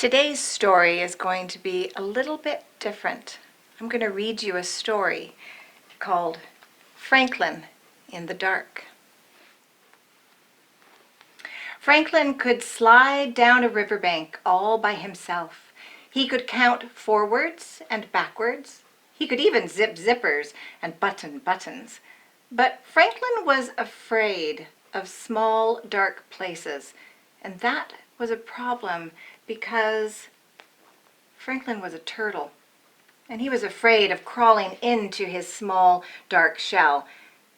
Today's story is going to be a little bit different. I'm going to read you a story called Franklin in the Dark. Franklin could slide down a riverbank all by himself. He could count forwards and backwards. He could even zip zippers and button buttons. But Franklin was afraid of small, dark places, and that was a problem because Franklin was a turtle, and he was afraid of crawling into his small, dark shell.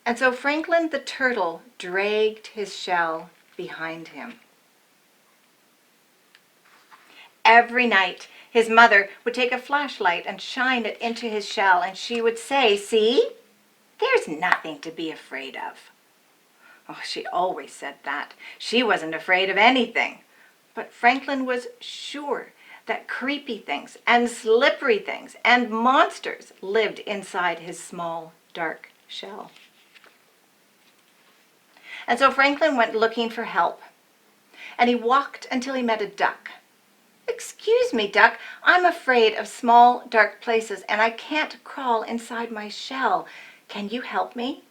And so Franklin the turtle dragged his shell behind him. Every night, his mother would take a flashlight and shine it into his shell, and she would say, "See? There's nothing to be afraid of." Oh, she always said that. She wasn't afraid of anything. But Franklin was sure that creepy things and slippery things and monsters lived inside his small, dark shell. And so Franklin went looking for help. And he walked until he met a duck. "Excuse me, duck, I'm afraid of small, dark places, and I can't crawl inside my shell. Can you help me?"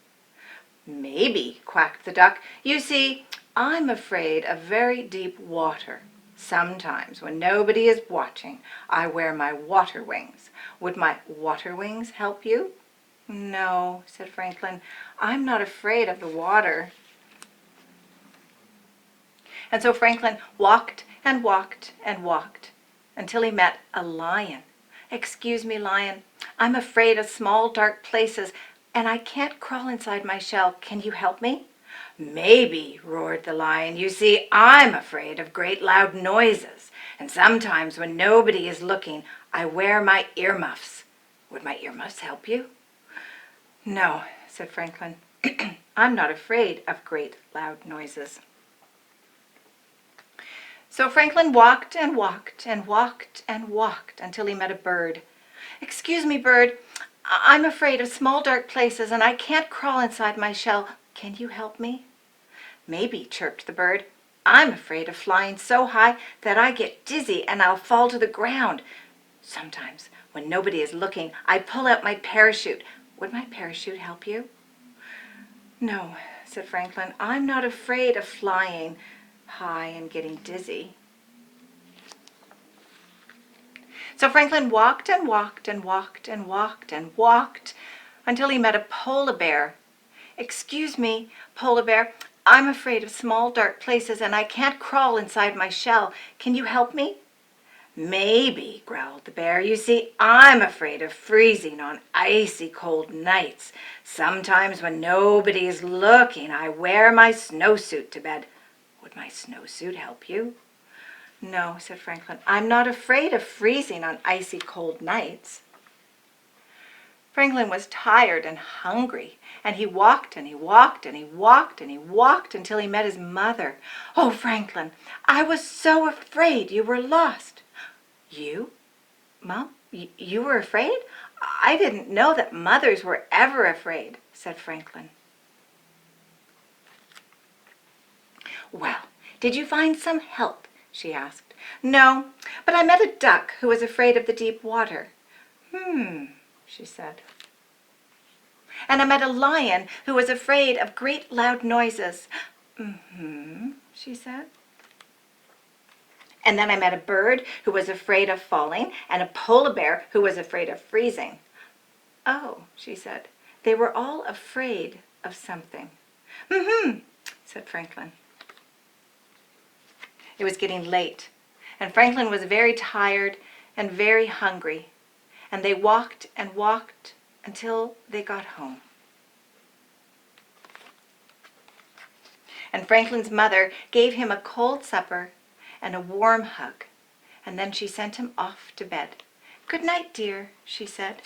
"Maybe," quacked the duck. "You see, I'm afraid of very deep water. Sometimes, when nobody is watching, I wear my water wings. Would my water wings help you?" "No," said Franklin, "I'm not afraid of the water." And so Franklin walked and walked and walked until he met a lion. "Excuse me, lion, I'm afraid of small, dark places, and I can't crawl inside my shell. Can you help me?" "Maybe," roared the lion. "You see, I'm afraid of great loud noises, and sometimes when nobody is looking, I wear my earmuffs. Would my earmuffs help you?" "No," said Franklin, "I'm not afraid of great loud noises." So Franklin walked and walked and walked and walked until he met a bird. "Excuse me, bird, I'm afraid of small dark places and I can't crawl inside my shell. Can you help me?" "Maybe," chirped the bird. "I'm afraid of flying so high that I get dizzy and I'll fall to the ground. Sometimes, when nobody is looking, I pull out my parachute. Would my parachute help you?" "No," said Franklin, "I'm not afraid of flying high and getting dizzy." So Franklin walked and walked and walked and walked and walked until he met a polar bear. "Excuse me, polar bear, I'm afraid of small dark places and I can't crawl inside my shell. Can you help me?" "Maybe," growled the bear. "You see, I'm afraid of freezing on icy cold nights. Sometimes when nobody is looking, I wear my snowsuit to bed. Would my snowsuit help you?" "No," said Franklin, "I'm not afraid of freezing on icy cold nights." Franklin was tired and hungry, and he walked and he walked and he walked and he walked until he met his mother. "Oh, Franklin, I was so afraid you were lost." "You? Mom, you were afraid? I didn't know that mothers were ever afraid," said Franklin. "Well, did you find some help?" she asked. "No, but I met a duck who was afraid of the deep water." She said. "And I met a lion who was afraid of great loud noises." She said. "And then I met a bird who was afraid of falling and a polar bear who was afraid of freezing." "Oh," she said, "they were all afraid of something." Said Franklin. It was getting late, and Franklin was very tired and very hungry, and they walked and walked until they got home. And Franklin's mother gave him a cold supper and a warm hug, and then she sent him off to bed. "Good night, dear," she said.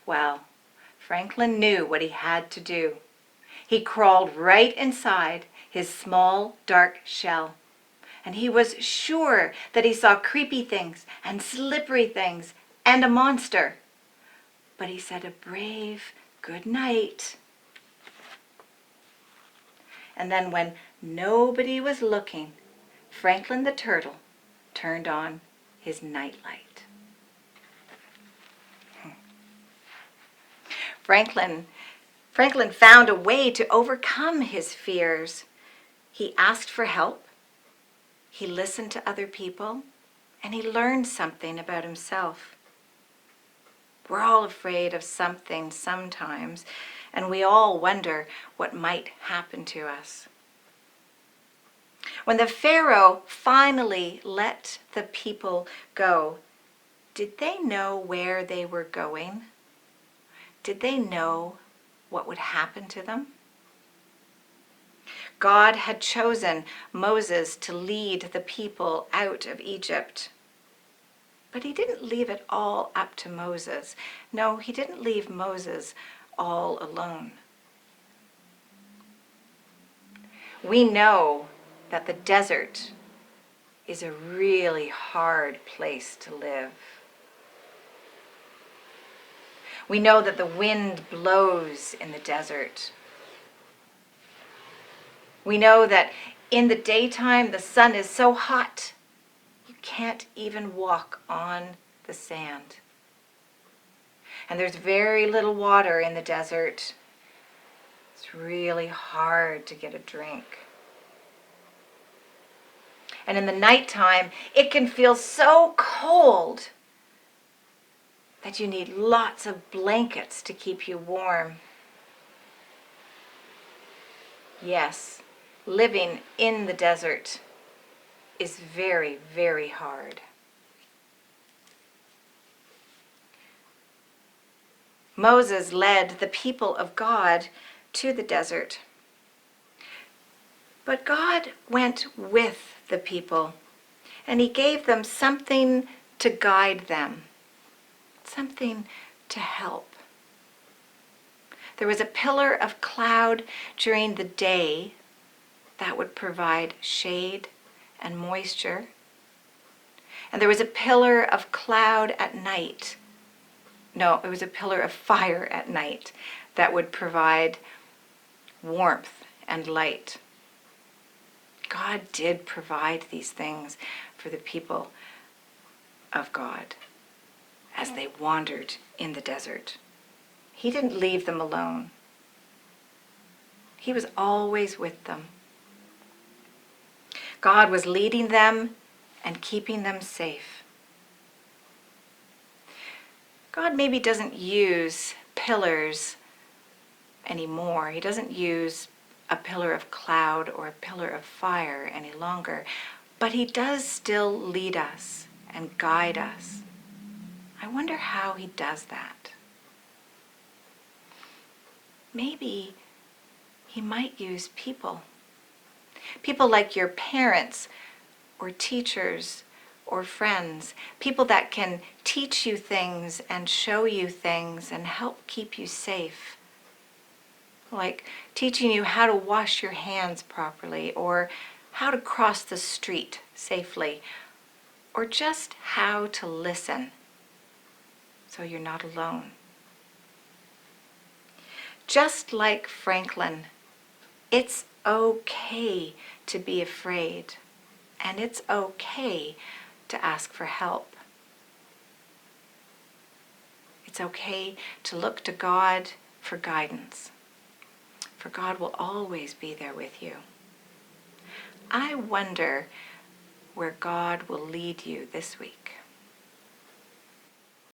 Well, Franklin knew what he had to do. He crawled right inside his small, dark shell, and he was sure that he saw creepy things and slippery things and a monster. But he said a brave good night. And then when nobody was looking, Franklin the turtle turned on his nightlight. Franklin found a way to overcome his fears. He asked for help, he listened to other people, and he learned something about himself. We're all afraid of something sometimes, and we all wonder what might happen to us. When the Pharaoh finally let the people go, did they know where they were going? Did they know what would happen to them? God had chosen Moses to lead the people out of Egypt. But he didn't leave it all up to Moses. No, he didn't leave Moses all alone. We know that the desert is a really hard place to live. We know that the wind blows in the desert. We know that in the daytime the sun is so hot you can't even walk on the sand. And there's very little water in the desert. It's really hard to get a drink. And in the nighttime, it can feel so cold that you need lots of blankets to keep you warm. Yes, living in the desert is very, very hard. Moses led the people of God to the desert. But God went with the people, and he gave them something to guide them, something to help. There was a pillar of cloud during the day that would provide shade and moisture. And there was a pillar of cloud at night. No, it was a pillar of fire at night that would provide warmth and light. God did provide these things for the people of God as they wandered in the desert. He didn't leave them alone. He was always with them. God was leading them and keeping them safe. God maybe doesn't use pillars anymore. He doesn't use a pillar of cloud or a pillar of fire any longer, but he does still lead us and guide us. I wonder how he does that. Maybe he might use people. People like your parents or teachers or friends. People that can teach you things and show you things and help keep you safe. Like teaching you how to wash your hands properly, or how to cross the street safely, or just how to listen so you're not alone. Just like Franklin, it's okay to be afraid, and it's okay to ask for help. It's okay to look to God for guidance, for God will always be there with you. I wonder where God will lead you this week.